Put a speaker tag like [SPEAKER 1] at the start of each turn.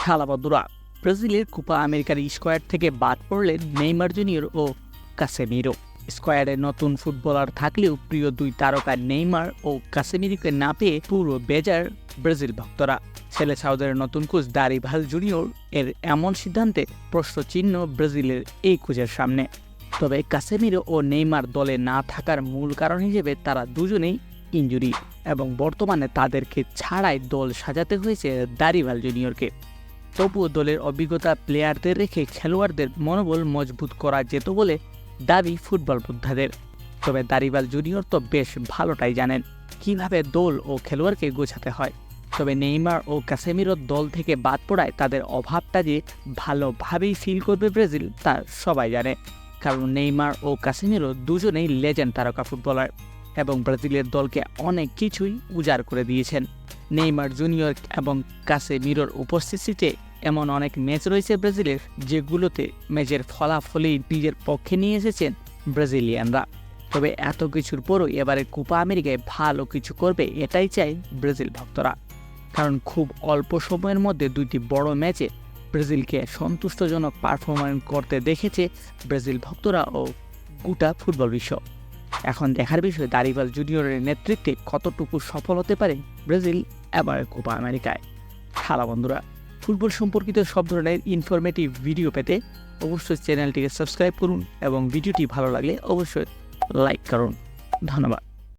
[SPEAKER 1] খেলা বন্ধুরা, ব্রাজিলের কোপা আমেরিকার স্কোয়াড থেকে বাদ পড়লেন নেইমার জুনিয়র ও কাসেমিরো। স্কোয়াডে নতুন ফুটবলার থাকলেও প্রিয় দুই তারকা নেইমার ও কাসেমিরোকে না পেয়ে পুরো বেজার ব্রাজিল ভক্তরা। ছেলে সাউদের নতুন কোচ দারিভাল জুনিয়র এর এমন সিদ্ধান্তে প্রশ্নচিহ্ন ব্রাজিলের এই কোচের সামনে। তবে কাসেমিরো ও নেইমার দলে না থাকার মূল কারণ হিসেবে তারা দুজনেই ইনজুরি, এবং বর্তমানে তাদেরকে ছাড়াই দল সাজাতে হয়েছে দারিভাল জুনিয়রকে। তবুও দলের অভিজ্ঞতা প্লেয়ারদের রেখে খেলোয়াড়দের মনোবল মজবুত করা যেত বলে দাবি ফুটবল যোদ্ধাদের। তবে দারিভাল জুনিয়র তো বেশ ভালোটাই জানেন কিভাবে দল ও খেলোয়াড়কে গোছাতে হয়। তবে নেইমার ও কাসেমিরো দল থেকে বাদ পড়ায় তাদের অভাবটা যে ভালোভাবেই ফিল করবে ব্রাজিল তা সবাই জানে, কারণ নেইমার ও কাসেমিরো দুজনেই লেজেন্ড তারকা ফুটবলার এবং ব্রাজিলের দলকে অনেক কিছুই উজাড় করে দিয়েছেন। নেইমার জুনিয়র এবং কাসেমিরোর উপস্থিতিতে এমন অনেক ম্যাচ রয়েছে ব্রাজিলের, যেগুলোতে ম্যাচের ফলাফলই নিজের পক্ষে নিয়ে এসেছেন ব্রাজিলিয়ানরা। তবে এত কিছুর পরও এবারে কোপা আমেরিকায় ভালো কিছু করবে এটাই চাই ব্রাজিল ভক্তরা, কারণ খুব অল্প সময়ের মধ্যে দুইটি বড় ম্যাচে ব্রাজিলকে সন্তুষ্টজনক পারফরম্যান্স করতে দেখেছে ব্রাজিল ভক্তরা ও গোটা ফুটবল বিশ্ব। এখন দেখার বিষয় দারিভাল জুনিয়রের নেতৃত্বে কতটুকু সফল হতে পারে ব্রাজিল এবার কোপা আমেরিকায়। খেলা বন্ধুরা, ফুটবল সম্পর্কিত সব ধরনের ইনফরমেটিভ ভিডিও পেতে অবশ্যই চ্যানেলটিকে সাবস্ক্রাইব করুন এবং ভিডিওটি ভালো লাগলে অবশ্যই লাইক করুন। ধন্যবাদ।